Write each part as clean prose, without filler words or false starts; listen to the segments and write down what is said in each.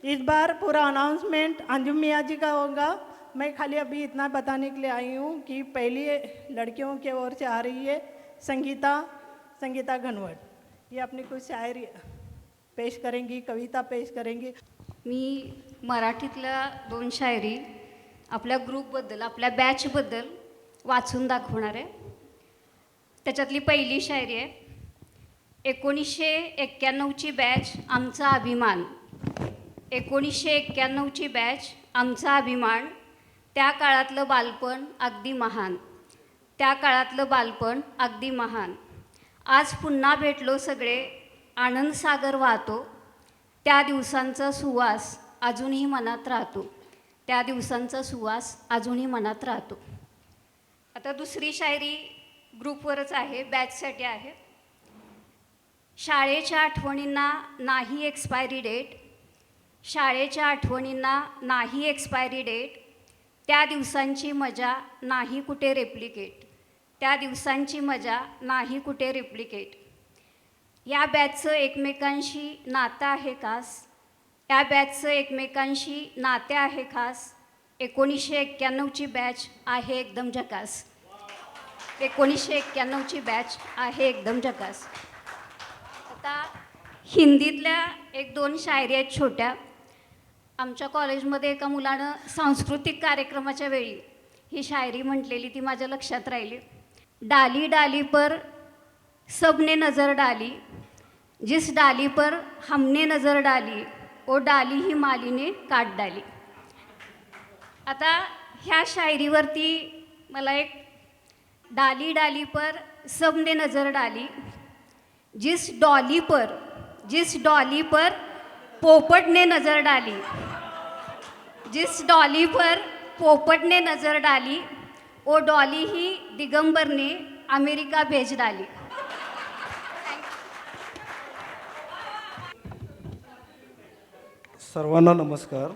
इस बार पूरा अनाउंसमेंट अंजुम मियाँ जी का होगा। मैं खाली अभी इतना बताने के लिए आई हूँ कि पहली लड़कियों की ओर से आ रही है संगीता संगीता घनवट। ये अपनी कुछ शायरी पेश करेंगी, कविता पेश करेंगी। मी मराठीतल्या 2 शायरी आपल्या ग्रुपबद्दल, आपल्या बॅचबद्दल वाचून दाखवणार आहे. त्याच्यातली पहिली शायरी आहे. 1991ची बॅच आमचा अभिमान. 1991ची बॅच आमचा अभिमान. त्या काळातलं बालपण अगदी महान. त्या काळातलं बालपण अगदी महान. आज पुन्हा भेटलो सगळे, आनंद सागर वाहतो. त्या दिवसांचा सुवास अजूनही मनात राहतो. त्या दिवसांचा सुवास अजूनही मनात राहतो. आता दुसरी शायरी ग्रुपवरच आहे, बॅचसाठी आहे. शाळेच्या आठवणींना नाही एक्सपायरी डेट. शाळेच्या आठवणींना नाही एक्सपायरी डेट. त्या दिवसांची मजा नाही कुठे रेप्लिकेट. त्या दिवसांची मजा नाही कुठे रेप्लिकेट. या बॅचचं एकमेकांशी नातं आहे खास. या बॅचचं एकमेकांशी नाते आहे खास. 1991ची बॅच आहे एकदम झकास. 1991ची बॅच आहे एकदम झकास. आता हिंदीतल्या 1-2 शायरी आहेत छोट्या. आमच्या कॉलेजमध्ये एका मुलानं सांस्कृतिक कार्यक्रमाच्या वेळी ही शायरी म्हटलेली, ती माझ्या लक्षात राहिली. डाली डाली पर सबने नज़र डाली, जिस डाली पर हमने नज़र डाली, वो डाली ही माली ने काट डाली. आता ह्या शायरीवरती मला एक, डाली डाली पर सबने नज़र डाली, जिस डॉली पर पोपट ने नज़र डाली, जिस डॉली पर पोपट ने नज़र डाली, वो डॉली ही दिगंबर ने अमेरिका भेज डाली. सर्वांना नमस्कार.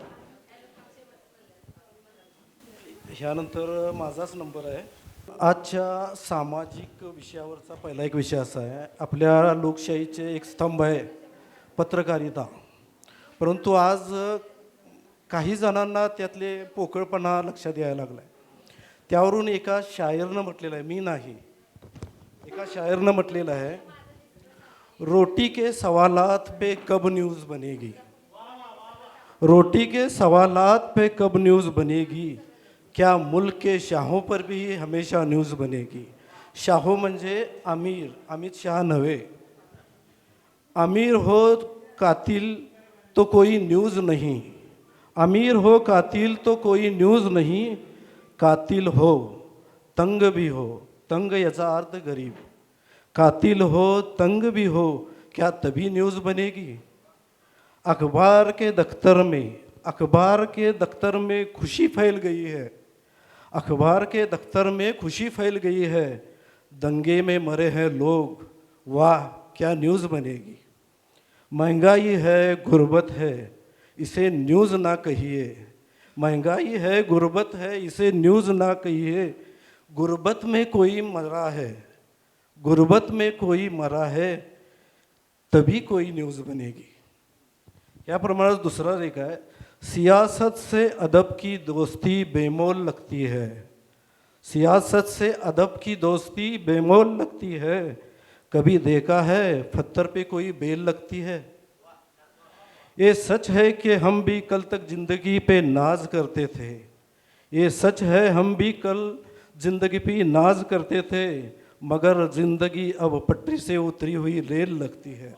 ह्यानंतर माझाच नंबर आहे. आजच्या सामाजिक विषयावरचा पहिला एक विषय असा आहे, आपल्या लोकशाहीचे एक स्तंभ आहे पत्रकारिता. परंतु आज काही जणांना त्यातले पोकळपणा लक्षात यायला लागला आहे. त्यावरून एका शायरनं म्हटलेलं आहे, मी नाही, एका शायरनं म्हटलेलं आहे, रोटी के सवालात पे कब न्यूज़ बनेगी. रोटी के सवालात पे कब न्यूज़ बनेगी. क्या मुल्क के शाहों पर भी हमेशा न्यूज़ बनेगी. शाहो म्हणजे अमीर, अमित शाह नव्हे. अमीर हो कातिल तो कोई न्यूज़ नहीं. अमीर हो कातिल तो कोई न्यूज़ नहीं. कातिल हो तंग भी हो. तंग याचा अर्थ गरीब. कातिल हो तंग भी हो, क्या तभी न्यूज़ बनेगी. अखबार के दफ्तर में खुशी फैल गई है. अखबार के दफ्तर में खुशी फैल गई है. दंगे में मरे हैं लोग, वाह क्या न्यूज़ बनेगी. महंगाई है गुर्बत है, इसे न्यूज़ ना कहिए. महंगाई है गुर्बत है, इसे न्यूज़ ना कहिए. गुर्बत में कोई मरा है, गुर्बत में कोई मरा है, तभी कोई न्यूज़ बनेगी. याप्रमाणे दुसरा एक आहे, सियासत से अदब की दोस्ती बेमोल लगती है. सियासत से अदब की दोस्ती बेमोल लगती है. कभी देखा है पत्थर पे कोई बेल लगती है. ये सच है कि हम भी कल तक जिंदगी पे नाज करते थे. ये सच है हम भी कल जिंदगी पे नाज करते थे, मगर जिंदगी अब पटरी से उतरी हुई रेल लगती है.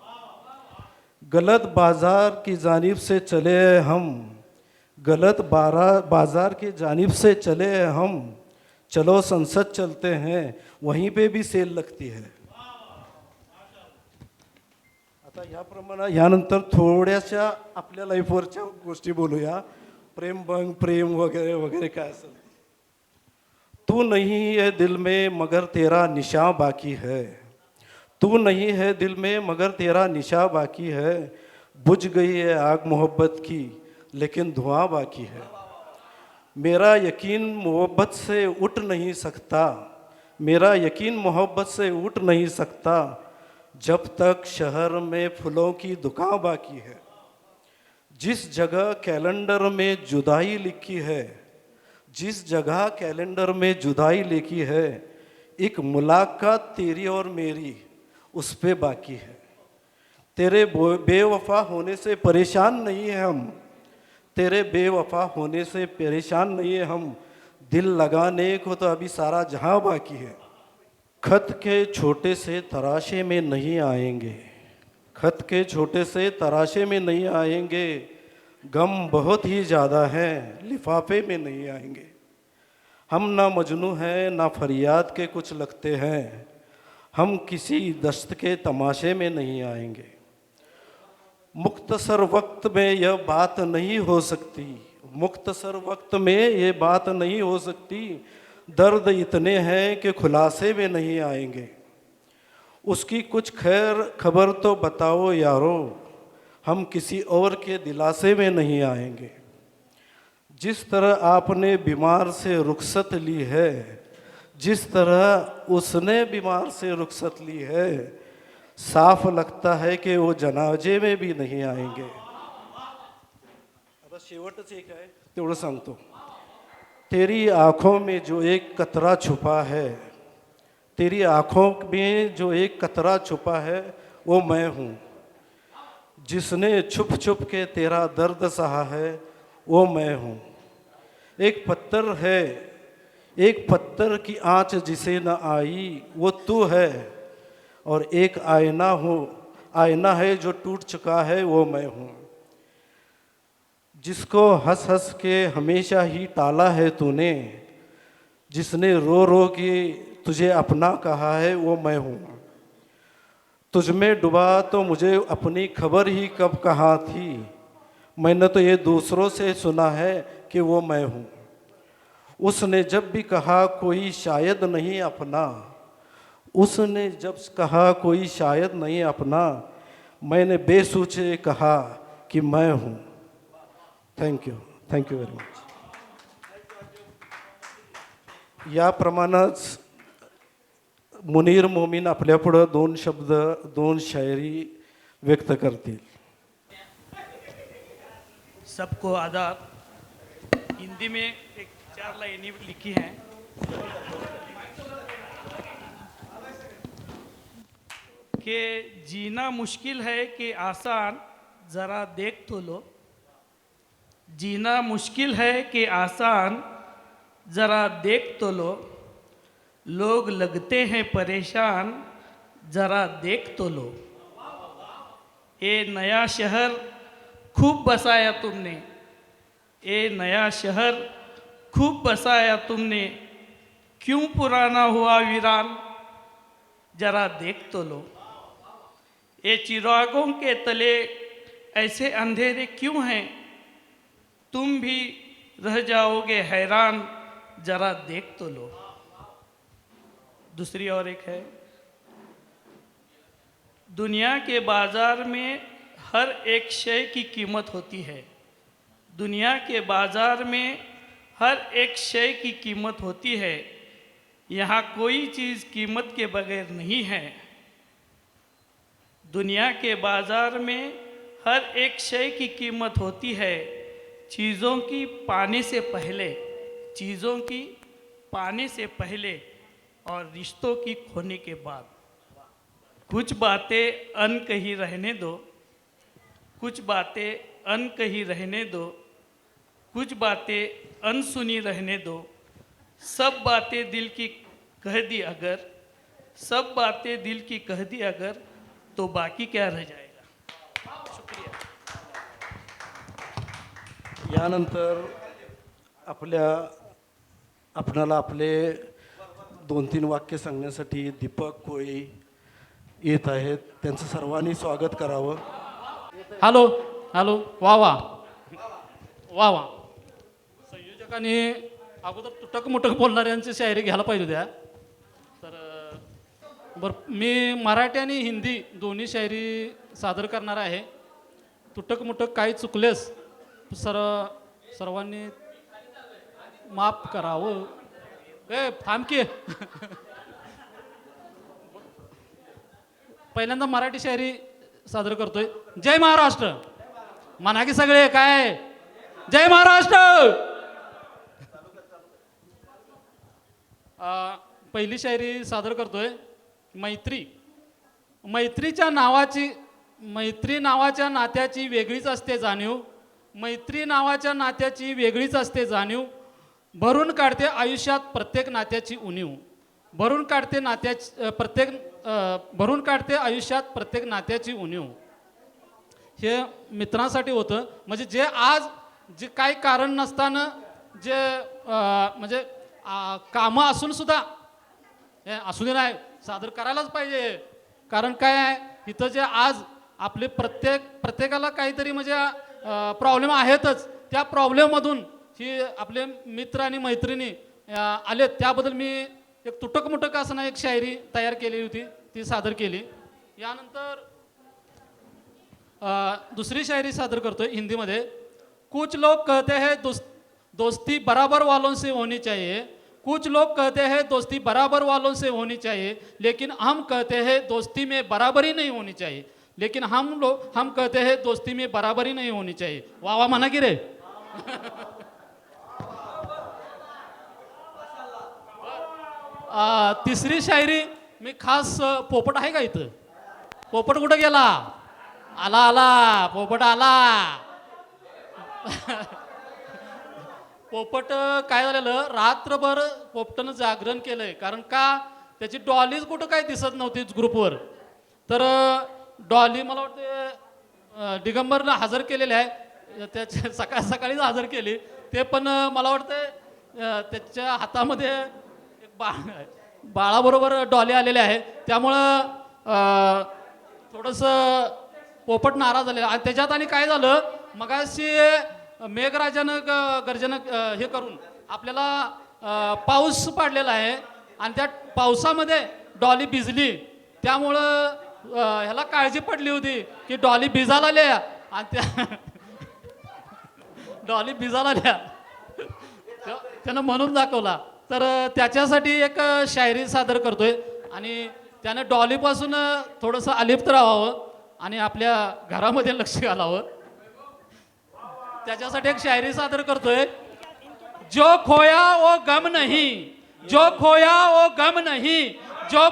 गलत बाज़ार की जानिब से चले हम, गलत बाज़ार की जानिब से चले हम. चलो संसद चलते हैं, वहीं पे भी सेल लगती है. आता याप्रमाणे यानंतर थोड्याशा आपल्या लाईफवरच्या गोष्टी बोलूया. प्रेमभंग, प्रेम वगैरे वगैरे काय असेल. तू नहीं है दिल में मगर तेरा निशा बाकी है. तू नहीं है दिल में मगर तेरा निशा बाकी है. बुझ गई है आग मोहब्बत की लेकिन धुआं बाकी है. मेरा यकीन मोहब्बत से उठ नहीं सकता. मेरा यकीन मोहब्बत से उठ नहीं सकता. जब तक शहर में फूलों की दुकान बाकी है. जिस जगह कैलेंडर में जुदाई लिखी है, जिस जगह कैलेंडर में जुदाई लिखी है, एक मुलाकात तेरी और मेरी उस पे बाकी है। तेरे बेवफा होने से परेशान नहीं है हम, तेरे बेवफा होने से परेशान नहीं है हम, दिल लगाने को तो अभी सारा जहां बाकी है। खत के छोटे से तराशे में नहीं आएंगे, खत के छोटे से तराशे में नहीं आएंगे, गम बहुत ही ज़्यादा है लिफाफे में नहीं आएंगे। हम ना मजनू हैं ना फरियाद के कुछ लगते हैं, हम किसी दस्त के तमाशे में नहीं आएंगे। मुख्तसर वक्त में यह बात नहीं हो सकती, मुख्तसर वक्त में ये बात नहीं हो सकती, दर्द इतने हैं कि खुलासे में नहीं आएंगे। उसकी कुछ खैर खबर तो बताओ यारो, हम किसी और के दिलासे में नहीं आएंगे। जिस तरह आपने बीमार से रुखसत ली है, जिस तरह उसने बीमार से रुखसत ली है, साफ लगता है कि वो जनाजे में भी नहीं आएंगे। आता शेवटच एक आहे तेवढं सांगतो। तेरी आँखों में जो एक कतरा छुपा है, तेरी आँखों में जो एक कतरा छुपा है वो मैं हूँ। जिसने छुप छुप के तेरा दर्द सहा है वो मैं हूँ। एक पत्थर है, एक पत्थर की आँच जिसे न आई वो तू है, और एक आईना है जो टूट चुका है वो मैं हूँ। जिसको हंस हंस के हमेशा ही टाला है तूने, जिसने रो रो के तुझे अपना कहा है वो मैं हूँ। तुझ में डूबा तो मुझे अपनी खबर ही कब कहाँ थी, मैंने तो ये दूसरों से सुना है कि वो मैं हूँ। उसने जब भी कहा कोई शायद नहीं अपना, उसने जब कहा कोई शायद नहीं अपना, मैंने बेसोचे कहा कि मैं हूँ। Thank you very much. याप्रमाणेच मुनीर मोमीन आपल्यापुढं दोन शब्द, दोन शायरी व्यक्त करतील। सबको आदाब। हिंदी में एक 4 लाइनें लिखी हैं। कि जीना मुश्किल है कि आसान, ज़रा देख तो लो। जीना मुश्किल है कि आसान, ज़रा देख तो लो। लोग लगते हैं परेशान, ज़रा देख तो लो। ये नया शहर खूब बसाया तुमने, ये नया शहर खूब बसाया तुमने, क्यों पुराना हुआ वीरान, जरा देख तो लो। ये चिरागों के तले ऐसे अंधेरे क्यों हैं, तुम भी रह जाओगे हैरान, जरा देख तो लो। दूसरी और एक है। दुनिया के बाजार में हर एक शय की कीमत होती है, दुनिया के बाजार में हर एक शय की कीमत होती है, यहाँ कोई चीज़ कीमत के बगैर नहीं है। दुनिया के बाजार में हर एक शय की कीमत होती है, चीज़ों की पाने से पहले, चीज़ों की पाने से पहले और रिश्तों की खोने के बाद। कुछ बातें अनकही रहने दो, कुछ बातें अनकही रहने दो, कुछ बातें अनसुनी रहने दो। सब बातें दिल की कह दी अगर, सब बातें दिल की कह दी अगर, तो बाकी क्या रह जाएगा। शुक्रिया। यानंतर आपणाला आपले 2-3 वाक्य सांगण्यासाठी दीपक कोळी येत आहेत, त्यांचं सर्वांनी स्वागत करावं। हॅलो हॅलो, वा वा वा वा। संयोजकांनी अगोदर तुटक मुटक बोलणाऱ्यांची शायरी घ्यायला पाहिजे होत्या। तर बरं, मी मराठी आणि हिंदी दोन्ही शायरी सादर करणार आहे। तुटक मुटक काही चुकलेस सर्वांनी माफ करावं। थांब की पहिल्यांदा मराठी शायरी सादर करतोय। जय महाराष्ट्र। म्हणा की सगळे काय जय महाराष्ट्र. पहिली शायरी सादर करतोय. मैत्री. मैत्री नावाच्या नात्याची वेगळीच असते जाणीव. मैत्री नावाच्या नात्याची वेगळीच असते जाणीव. भरून काढते आयुष्यात प्रत्येक नात्याची उणीव. भरून काढते आयुष्यात प्रत्येक नात्याची उणीव. हे मित्रांसाठी होतं. म्हणजे जे आज जे काही कारण नसताना जे म्हणजे कामं असून सुद्धा हे असू दे नाही सादर करायलाच पाहिजे. कारण काय आहे इथं जे आज आपले प्रत्येकाला काहीतरी म्हणजे प्रॉब्लेम आहेतच. त्या प्रॉब्लेममधून ही आपले मित्र आणि मैत्रिणी आलेत. त्याबद्दल मी एक तुटक मुटक असं एक शायरी तयार केली होती, ती सादर केली. यानंतर दुसरी शायरी सादर करतोय हिंदीमध्ये. कुछ लोग कहते हैं दोस्ती बराबर वालों से होनी चाहिए. कुछ लोग कहते हैं दोस्ती बराबर वालों से होनी चाहिए, लेकिन हम कहते हैं दोस्ती में बराबरी नहीं होनी चाहिए. लेकिन हम कहते हैं दोस्ती में बराबरी नहीं होनी चाहिए. वाह वाह म्हणा की रे. तिसरी शायरी मी खास पोपट आहे का इथं? पोपट कुठं गेला? आला पोपट आला. पोपट काय झालेलं रात्रभर पोपटनं जागरण केलंय. कारण का त्याची डॉलीज कुठं काय दिसत नव्हती ग्रुपवर. तर डॉली मला वाटते दिगंबरनं हजर केलेले आहे. त्याच्या सकाळीच हजर केली. ते पण मला वाटतं त्याच्या हातामध्ये एक बाळाबरोबर डॉली आलेले आहे. त्यामुळं थोडंसं पोपट नाराज झालेला. आणि त्याच्यात आणि काय झालं मगाशी मेघराजानं गर्जन हे करून आपल्याला पाऊस पाडलेला आहे. आणि त्या पावसामध्ये डॉली भिजली. त्यामुळं ह्याला काळजी पडली होती की डॉली भिजायला आल्या. आणि त्या डॉली भिजायला आल्या त्यानं म्हणून दाखवला. तर त्याच्यासाठी एक शायरी सादर करतोय. आणि त्यानं डॉलीपासून थोडंसं अलिप्त राहावं आणि आपल्या घरामध्ये लक्ष घालावं. त्याच्यासाठी एक शायरी सादर करतोय. जो खोया वो गम नहीं, जो खोया वो गम नहीं, जो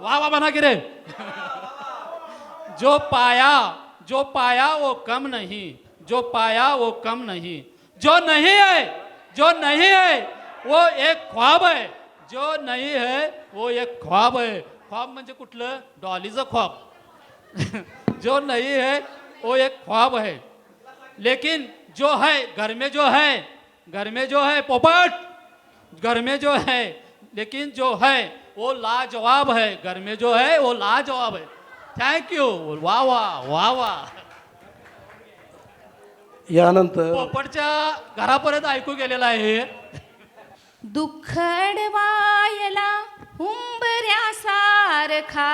वाह बना गिरे. जो पाया वो कम नहीं, जो पाया वो कम नहीं. जो नहीं है वो एक ख्वाब है. जो नहीं है वो एक ख्वाब है. ख्वाब म्हणजे कुठलं? डॉलीचं ख्वाब. जो नहीं है वो एक ख्वाब है. लेकिन जो है घर में जो है पोपट घर में जो है, लेकिन जो है वो लाजवाब है. घर में जो है वो लाजवाब है. Thank you. वाह वाह वाह वाह. यानंतर पोपटच्या घरापर्यंत ऐकू गेलेला आहे. दुःख अडवायला हुंबऱ्यासारखा,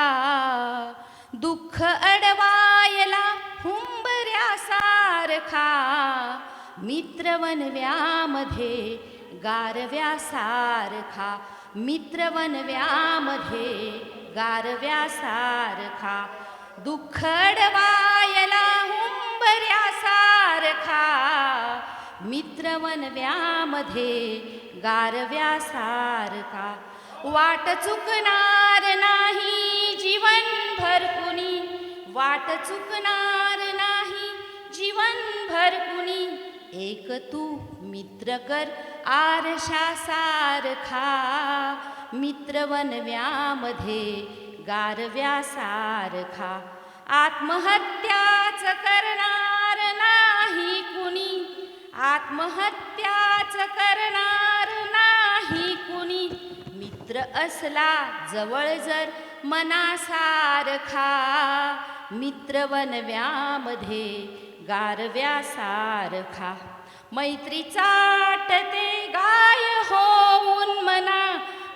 दुःख अडवायला हुंबऱ्यासारखा, मित्रवनव्यामध्ये गारव्यासारखा, मित्रवनव्यामध्ये गारव्यासारखा, दुःख अडवायला हुंबऱ्यासारखा, मित्रवनव्यामध्ये गारव्यासारखा. वाट चुकणार नाही जीवनभर कुणी, वाट चुकणार नाही जीवनभर कुणी, एक तू मित्र कर आरशासारखा, मित्रवनव्यामध्ये गारव्यासारखा. आत्महत्याच करणार नाही कुणी, आत्महत्याच करणार नाही कुणी, मित्र असला जवळ जर मनासारखा, मित्रवनव्यामध्ये गारव्यासारखा. मैत्री चाटते गाय होऊन मना,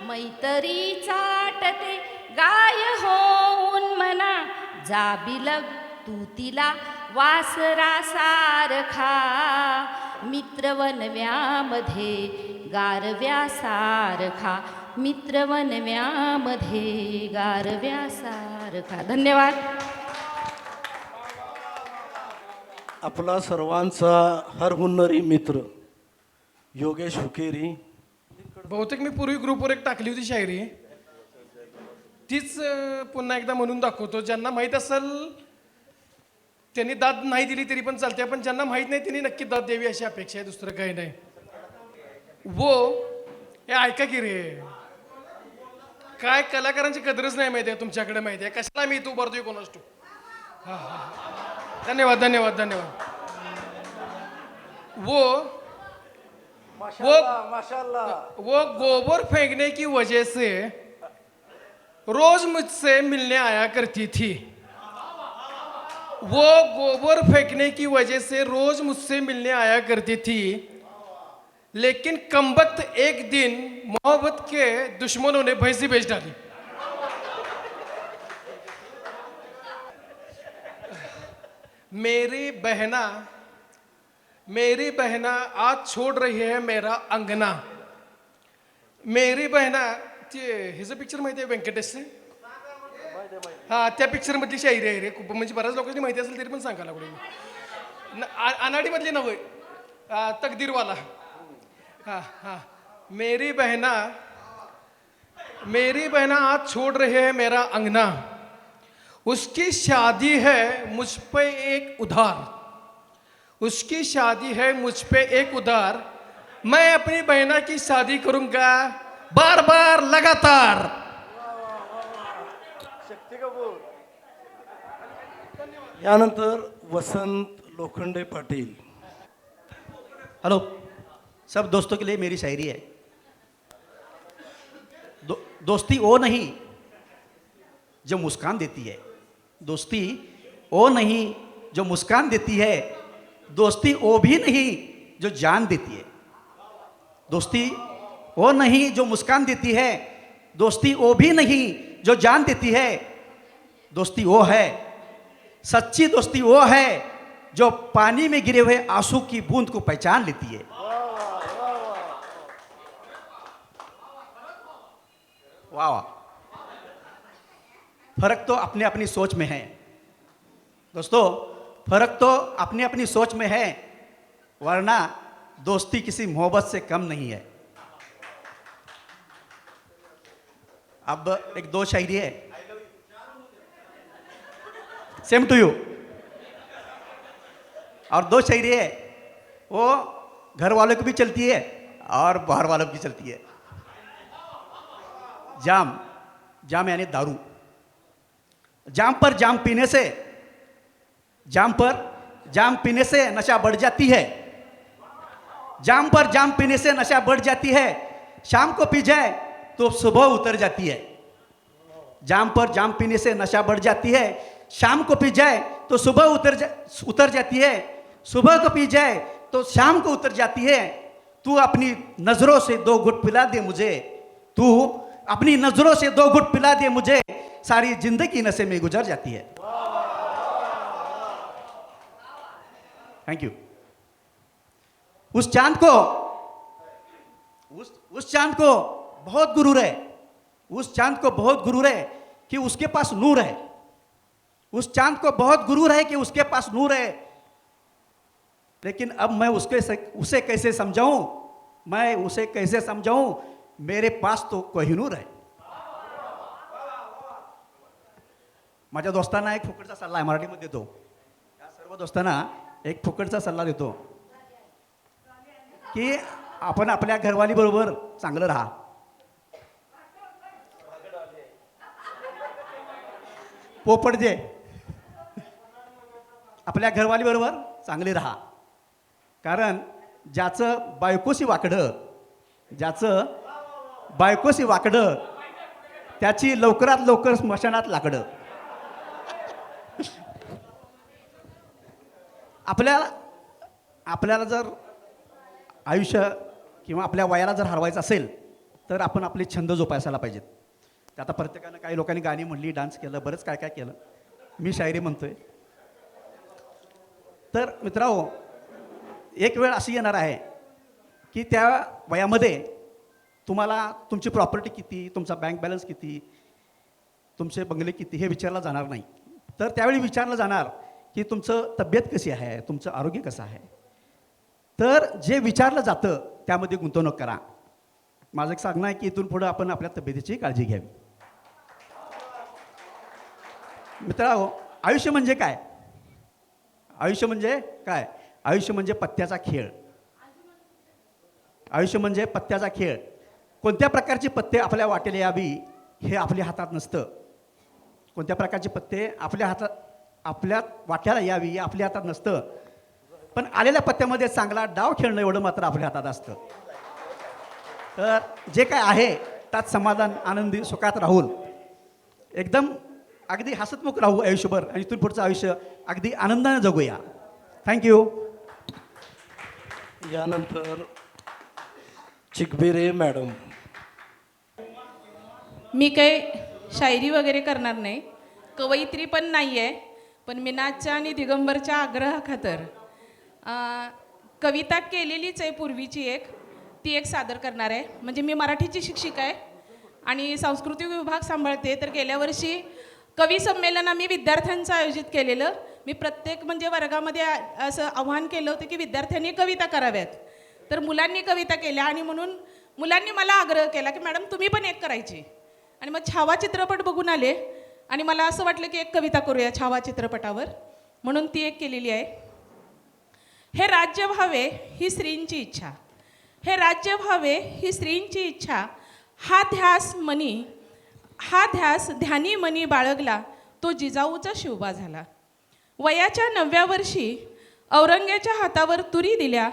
मैत्री चाटते गाय होऊन मना, जाबिलग तू तिला वासरासारखा, मित्रवनव्यामध्ये गारव्यासारखा, मित्रवनव्यामध्ये गारव्यासारखा. धन्यवाद. आपला सर्वांचा हरहुन्नरी मित्र योगेश हुकेरी. बहुतेक मी पूर्वी ग्रुपवर एक टाकली होती शायरी, तीच पुन्हा एकदा म्हणून दाखवतो. ज्यांना माहीत असेल त्यांनी दाद नाही दिली तरी पण चालते, पण ज्यांना माहीत नाही त्यांनी नक्की दाद द्यावी अशी अपेक्षा आहे, दुसरं काही नाही. हे ऐका की रे, काय कलाकारांची कदरच नाही माहिती आहे तुमच्याकडे, माहिती आहे कशाला मी तू भरतोय कोणास तू. धन्यवाद धन्यवाद धन्यवाद. वो गोबर फेंकने की वजह से रोज मुझसे मिलने आया करती थी. वो गोबर फेंकने की वजह से रोज मुझसे मिलने आया करती थी, लेकिन कमबख्त एक दिन मोहब्बत के दुश्मनों ने भैंसी बेच डाली. मेरी बहना आज छोड़ रही है मेरा अंगना. मेरी बहना ते ह्याचं पिक्चर माहिती आहे व्यंकटेशचे? हा, त्या पिक्चर मधली शायरी आहे रे. खूप म्हणजे बऱ्याच लोकांनी माहिती असेल तरी पण सांगायला लागलो. अनाडी मधली नव्हे, तकदीरवाला. हाँ हाँ. मेरी बहना आज छोड़ रही है मेरा अंगना. उसकी शादी है मुझ पे एक उधार. उसकी शादी है मुझ पे एक उधार. मैं अपनी बहना की शादी करूंगा बार बार लगातार. यानंतर वसंत लोखंडे पाटील. हेलो, सब दोस्तों के लिए मेरी शायरी है. दोस्ती वो नहीं जो मुस्कान देती है. दोस्ती वो नहीं जो मुस्कान देती है. दोस्ती वो भी नहीं जो जान देती है. दोस्ती वो नहीं जो मुस्कान देती है. दोस्ती वो भी नहीं जो जान देती है. दोस्ती वो है, सच्ची दोस्ती वो है जो पानी में गिरे हुए आंसू की बूंद को पहचान लेती है. वाह वाह. फर्क तो अपने अपनी सोच में है दोस्तों, फर्क तो अपनी अपनी सोच में है, वरना दोस्ती किसी मोहब्बत से कम नहीं है. अब एक दो शायरी है. Same to you. और दो शायरी है, वो घर वालों की भी चलती है और बाहर वालों की चलती है. जाम यानी दारू. जाम पर जाम पीने से नशा बढ़ जाती है. जाम पर जाम पीने से नशा बढ़ जाती है. शाम को पी जाए तो सुबह उतर जाती है. जाम पर जाम पीने से नशा बढ़ जाती है. शाम को पी जाए तो सुबह उतर जाती है. सुबह को पी जाए तो शाम को उतर जाती है. तू अपनी नजरों से दो घुट पिला दे मुझे. तू अपनी नजरों से दो घुट पिला दे मुझे. सारी जिंदगी नशे में गुजर जाती है. Thank you. उस चांद को बहुत गुरूर है. उस चांद को बहुत गुरूर है कि उसके पास नूर है. उस चांद को बहुत गुरूर है कि उसके पास नूर है. लेकिन अब मैं उसे कैसे समझाऊं. मैं उसे कैसे समझाऊं. मेरे पास तो कोहिनूर है. माझ्या दोस्तांना एक फुकटचा सल्ला आहे, मराठीमध्ये देतो. या सर्व दोस्तांना एक फुकटचा सल्ला देतो की आपण आपल्या घरवाली बरोबर चांगलं राहा. पोपट जे आपल्या घरवाली बरोबर चांगले राहा. कारण ज्याचं बायकोशी वाकडं त्याची लवकरात लवकर स्मशानात लाकडं. आपल्याला जर आयुष्य किंवा आपल्या वयाला जर हरवायचं असेल तर आपण आपले छंद जोपासायला पाहिजेत. ते आता प्रत्येकानं, काही लोकांनी गाणी म्हणली, डान्स केलं, बरंच काय काय केलं. मी शायरी म्हणतोय. तर मित्रांनो, एक वेळ अशी येणार आहे की त्या वयामध्ये तुम्हाला तुमची प्रॉपर्टी किती, तुमचा बँक बॅलन्स किती, तुमचे बंगले किती हे विचारलं जाणार नाही. तर त्यावेळी विचारलं जाणार की तुमचं तब्येत कशी आहे, तुमचं आरोग्य कसं आहे. तर जे विचारलं जातं त्यामध्ये गुंतवणूक करा. माझं एक सांगणं आहे की इथून पुढं आपण आपल्या तब्येतीची काळजी घ्यावी. मित्रांनो, आयुष्य म्हणजे काय? आयुष्य म्हणजे काय? आयुष्य म्हणजे पत्त्याचा खेळ. आयुष्य म्हणजे पत्त्याचा खेळ. कोणत्या प्रकारचे पत्ते आपल्या वाटेला यावी हे आपल्या हातात नसतं. कोणत्या प्रकारचे पत्ते आपल्या वाट्याला यावी हे आपल्या हातात नसतं. पण आलेल्या पत्त्यामध्ये चांगला डाव खेळणं एवढं मात्र आपल्या हातात असतं. तर जे काय आहे त्यात समाधान, आनंदी, सुखात राहून एकदम अगदी हसतमुख राहू आयुष्यभर आणि इथून पुढचं आयुष्य अगदी आनंदाने जगूया. थँक्यू. यानंतर चिकबिरे मॅडम. मी काही शायरी वगैरे करणार नाही, कवयित्री पण नाही आहे, पण मीनाच्या आणि दिगंबरच्या आग्रहाखातर कविता केलेलीच आहे पूर्वीची एक, ती एक सादर करणार आहे. म्हणजे मी मराठीची शिक्षिका आहे आणि सांस्कृतिक विभाग सांभाळते. तर गेल्या वर्षी कवी संमेलन आम्ही विद्यार्थ्यांचं आयोजित केलेलं. मी प्रत्येक म्हणजे वर्गामध्ये असं आव्हान केलं होतं की विद्यार्थ्यांनी कविता कराव्यात. तर मुलांनी कविता केल्या आणि म्हणून मुलांनी मला आग्रह केला की मॅडम तुम्ही पण एक करायची. आणि मग छावा चित्रपट बघून आले आणि मला असं वाटलं की एक कविता करूया छावा चित्रपटावर, म्हणून ती एक केलेली आहे. हे राज्य व्हावे ही स्त्रींची इच्छा, हे राज्य व्हावे ही स्त्रींची इच्छा, हा ध्यास ध्यानी मनी बाळगला, तो जिजाऊचा शिवबा झाला. वयाच्या 9व्या वर्षी औरंग्याच्या हातावर तुरी दिल्या,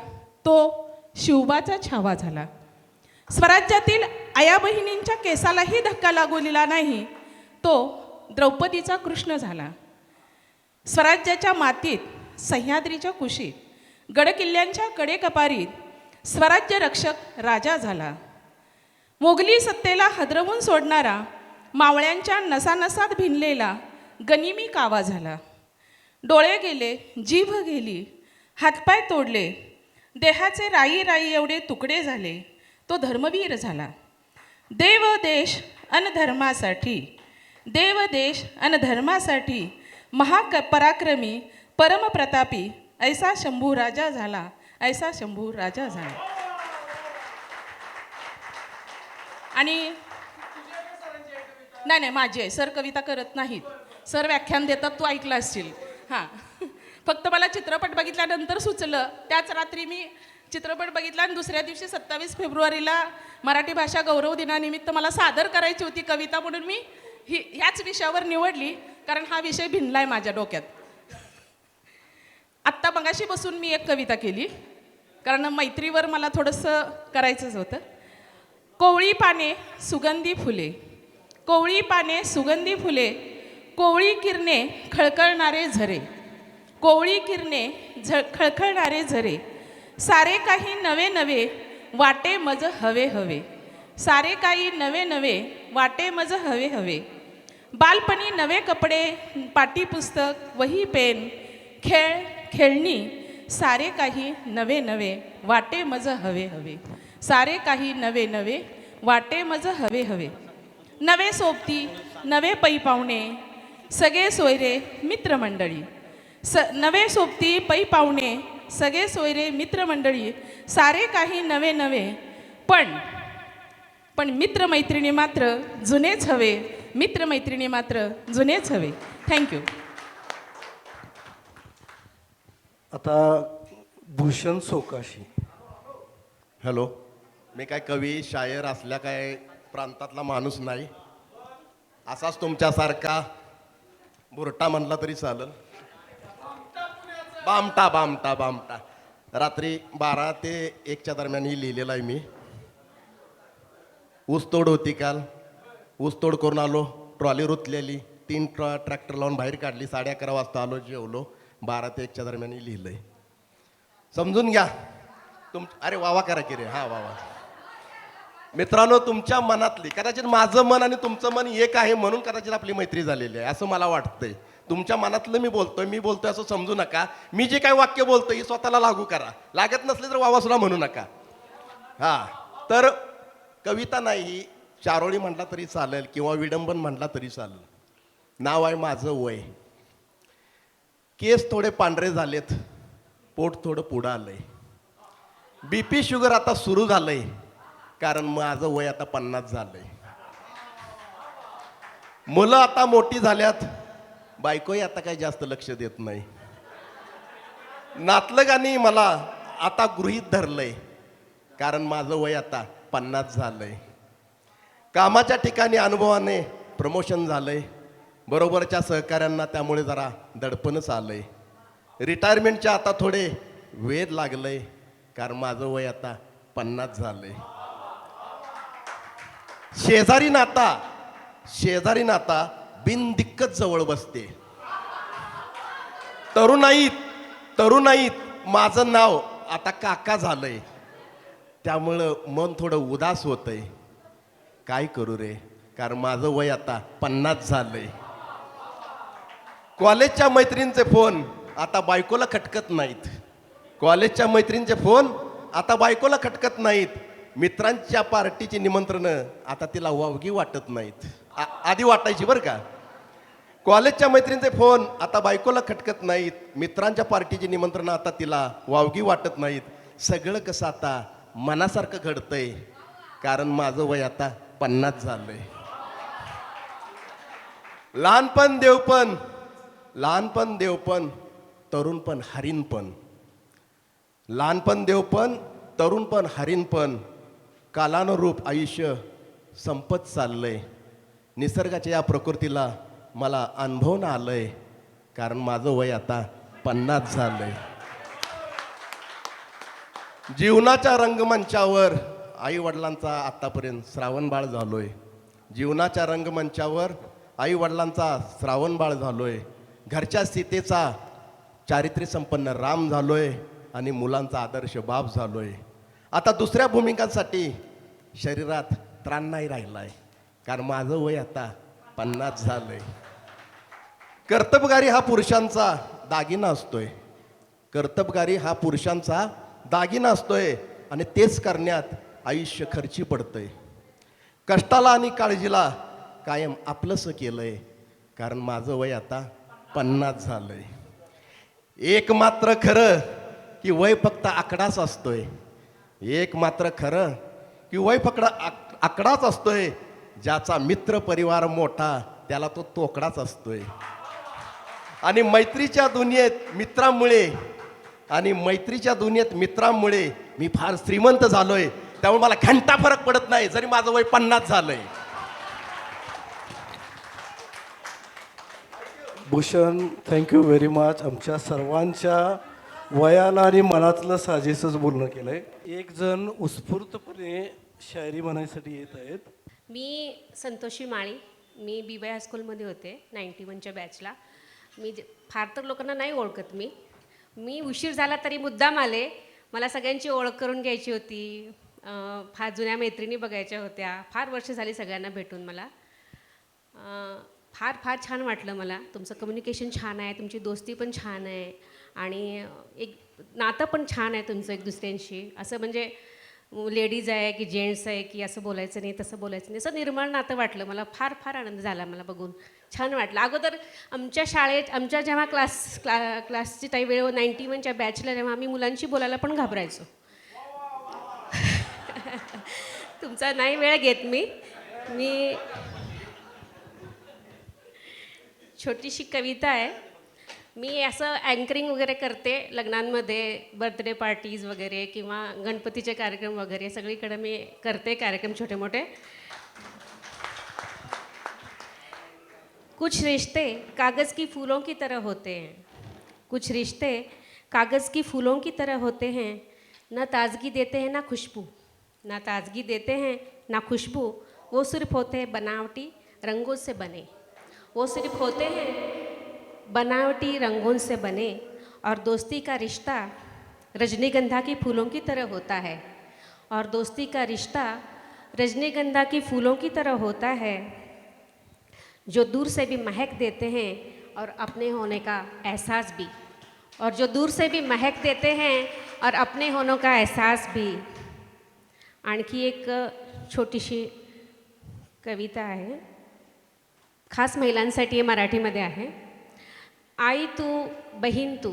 तो शिवबाचा छावा झाला. स्वराज्यातील आया बहिणींच्या केसालाही धक्का लागू दिला नाही, तो द्रौपदीचा कृष्ण झाला. स्वराज्याच्या मातीत सह्याद्रीच्या कुशीत गडकिल्ल्यांच्या कडेकपारीत स्वराज्य रक्षक राजा झाला. मोगली सत्तेला हदरवून सोडणारा मावळ्यांच्या नसानसात भिनलेला गनिमी कावा झाला. डोळे गेले, जीभ गेली, हातपाय तोडले, देहाचे राई राई एवढे तुकडे झाले, तो धर्मवीर झाला. देव देश अन धर्मासाठी, देव देश अन धर्मासाठी महापराक्रमी परमप्रतापी ऐसा शंभू राजा झाला, ऐसा शंभू राजा झाला. आणि नाही माझी आहे, सर कविता करत नाहीत, सर व्याख्यान देतात, तू ऐकलं असशील. हां, फक्त मला चित्रपट बघितल्यानंतर सुचलं. त्याच रात्री मी चित्रपट बघितला आणि दुसऱ्या दिवशी 27 फेब्रुवारीला मराठी भाषा गौरव दिनानिमित्त मला सादर करायची होती कविता, म्हणून मी ह्याच विषयावर निवडली, कारण हा विषय भिनलाय माझ्या डोक्यात. आत्ता मगाशी बसून मी एक कविता केली, कारण मैत्रीवर मला थोडंसं करायचंच होतं. कोवळी पाने सुगंधी फुले, कोवळी पाने सुगंधी फुले, कोवळी किरणे खळखळणारे झरे, कोवळी किरणे खळखळणारे झरे, सारे काही नवे नवे वाटे मज हवे हवे, सारे काही नवे नवे वाटे मज हवे हवे. बालपणी नवे कपडे, पाटी पुस्तक, वही पेन, खेळ खेळणी, सारे काही नवे नवे वाटे मज हवे हवे, सारे काही नवे नवे वाटे मज हवे हवे. नवे सोबती नवे पै पाहुणे, सगळे सोयरे मित्रमंडळी, नवे सोबती पै पाहुणे, सगळे सोयरे मित्रमंडळी, सारे काही नवे नवे, पण मित्रमैत्रिणी मात्र जुनेच हवे, मित्रमैत्रिणी मात्र जुनेच हवे. थँक्यू. आता भूषण सोकाशी. हॅलो, मी काय कवी शायर असल्या काय प्रांतातला माणूस नाही. असाच तुमच्यासारखा बुरटा म्हणला तरी चालेल. बामटा बामटा बामटा. रात्री 12 ते 1च्या दरम्यान ही लिहिलेलं आहे मी. ऊसतोड होती काल, ऊसतोड करून आलो, ट्रॉली रुतलेली, 3 ट्रॅक्टर लावून बाहेर काढली, 11:30 वाजता आलो, जेवलो. 12 ते 1च्या दरम्यान ही लिहिलंय, समजून घ्या. अरे वावा करा की रे. हा वावा. मित्रांनो, तुमच्या मनातली, कदाचित माझं मन आणि तुमचं मन एक आहे म्हणून कदाचित आपली मैत्री झालेली आहे असं मला वाटतंय. तुमच्या मनातलं मी बोलतोय असं समजू नका. मी जे काही वाक्य बोलतोय ही स्वतःला लागू करा. लागत नसले तर वावा सुद्धा म्हणू नका. हा, तर कविता नाही, चारोळी म्हटला तरी चालेल किंवा विडंबन म्हटला तरी चालेल. नाव आहे माझं वय. केस थोडे पांढरे झालेत, पोट थोडं पुढं आलंय, BP शुगर आता सुरू झालंय, कारण माझं वय आता 50 झालंय. मुलं आता मोठी झाल्यात, बायकोही आता काही जास्त लक्ष देत नाही. नातलगांनी मला आता गृहीत धरलंय, कारण माझं वय आता 50 झालंय. कामाच्या ठिकाणी अनुभवाने प्रमोशन झालंय, बरोबरच्या सहकाऱ्यांना त्यामुळे जरा दडपणच आलंय. रिटायरमेंटच्या आता थोडे वेध लागलंय, कारण माझं वय आता 50 झालंय. शेजारी नाता बिनदिक्कत जवळ बसते. तरुणाईत माझं नाव आता काका झालंय, त्यामुळं मन थोडं उदास होतंय. काय करू रे, कारण माझं वय आता 50 झालंय. कॉलेजच्या मैत्रिणींचे फोन आता बायकोला खटकत नाहीत. मित्रांच्या पार्टीची निमंत्रणं आता तिला वावगी वाटत नाहीत. आधी वाटायची बरं का. कॉलेजच्या मैत्रिणींचे फोन आता बायकोला खटकत नाहीत. मित्रांच्या पार्टीची निमंत्रणं आता तिला वावगी वाटत नाहीत. सगळं कसं आता मनासारखं घडतंय, कारण माझं वय आता 50 झालंय. लहानपण देवपण तरुणपण हरीणपण. लहानपण देवपण तरुणपण हरीणपण. कालानुरूप आयुष्य संपत चाललंय. निसर्गाच्या या प्रकृतीला मला अनुभवून आलंय, कारण माझं वय आता 50 झालंय. जीवनाच्या रंगमंचावर आई वडिलांचा आतापर्यंत श्रावणबाळ झालोय. घरच्या सीतेचा चारित्र्य संपन्न राम झालोय आणि मुलांचा आदर्श बाप झालोय. आता दुसऱ्या भूमिकांसाठी शरीरात त्राण नाही राहिलाय, कारण माझं वय आता 50 झालंय. कर्तबगारी हा पुरुषांचा दागिना असतोय आणि तेच करण्यात आयुष्य खर्ची पडतंय. कष्टाला आणि काळजीला कायम आपलंसं केलंय, कारण माझं वय आता 50 झालंय. एक मात्र खरं की वय फक्त आकडाच असतोय. ज्याचा मित्र परिवार मोठा त्याला तो तोकडाच असतोय. आणि मैत्रीच्या दुनियेत मित्रांमुळे मी फार श्रीमंत झालोय. त्यामुळे मला घंटा फरक पडत नाही, जरी माझं वय 50 झालंय. Bhushan, thank you very much. आमच्या सर्वांच्या वयाला आणि मनातलं साजेसच बोलणं केलंय. एक जण उत्स्फूर्तपणे शायरी म्हणायसाठी येत आहेत. मी संतोषी माळी, मी BY हायस्कूलमध्ये होते 91च्या बॅचला. फार तर लोकांना नाही ओळखत. मी उशीर झाला तरी मुद्दाम आले. मला सगळ्यांची ओळख करून घ्यायची होती. फार जुन्या मैत्रिणी बघायच्या होत्या. फार वर्ष झाली सगळ्यांना भेटून. मला फार छान वाटलं. मला तुमचं कम्युनिकेशन छान आहे, तुमची दोस्ती पण छान आहे आणि एक नातं पण छान आहे तुमचं एक दुसऱ्यांशी. असं म्हणजे लेडीज आहे की जेंट्स आहे की असं बोलायचं नाही तसं बोलायचं नाही, असं निर्मळ नातं वाटलं मला. फार आनंद झाला मला बघून. छान वाटलं. अगोदर आमच्या जेव्हा क्लासची टाईम वेळ 91च्या बॅचला जेव्हा आम्ही मुलांशी बोलायला पण घाबरायचो. तुमचा नाही वेळ घेत मी छोटीशी कविता आहे. मी असं अँकरिंग वगैरे करते लग्नांमध्ये, बर्थडे पार्टीज वगैरे किंवा गणपतीचे कार्यक्रम वगैरे सगळीकडे मी करते कार्यक्रम छोटे मोठे. कुछ रिश्ते कागज़ की फूलों की तरह होते हैं. कुछ रिश्ते कागज़ की फूलों की तरह होते हैं. ना ताजगी देते हैं ना खुशबू. वो सिर्फ होते हैं बनावटी रंगों से बने. और दोस्ती का रिश्ता रजनीगंधा की फूलों की तरह होता है. जो दूर से भी महक देते हैं और अपने होने का एहसास भी. आणखी एक छोटीशी कविता आहे, खास महिलांसाठी, मराठीमध्ये आहे. आई तू बहीण तू,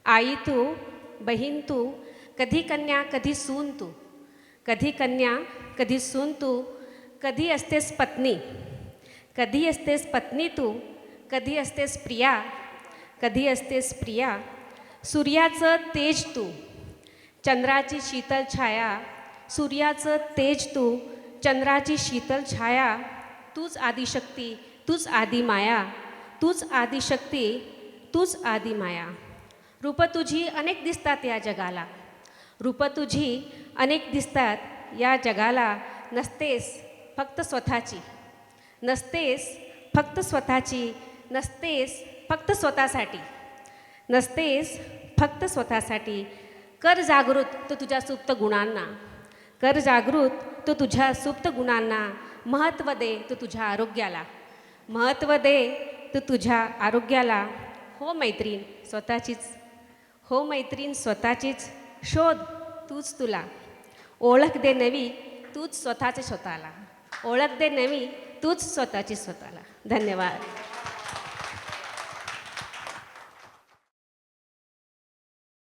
आई तू बहीण तू, कधी कन्या कधी सून तू, कधी कन्या कधी सून तू, कधी असतेस पत्नी, कधी असतेस पत्नी तू, कधी असतेस प्रिया, कधी असतेस प्रिया, सूर्याचं तेज तू, चंद्राची शीतल छाया, सूर्याचं तेज तू, चंद्राची शीतल छाया, तूच आदिशक्ती, तूच आदी माया, तूच आदिशक्ती, तूच आदी माया. रूप तुझी अनेक दिसतात या जगाला, रूप तुझी अनेक दिसतात या जगाला, नसतेस फक्त स्वतःची, नसतेस फक्त स्वतःची, नसतेस फक्त स्वतःसाठी, नसतेस फक्त स्वतःसाठी. कर जागृत तो तुझ्या सुप्त गुणांना, कर जागृत तो तुझ्या सुप्त गुणांना, महत्त्व दे तो तुझ्या आरोग्याला, महत्त्व दे तो तुझ्या आरोग्याला. हो मैत्रीण स्वतःचीच, हो मैत्रीण स्वतःचीच, शोध तूच तुला, ओळख दे नवी तूच स्वतःचे स्वतःला, ओळख दे नवी तूच स्वतःची स्वतःला. धन्यवाद.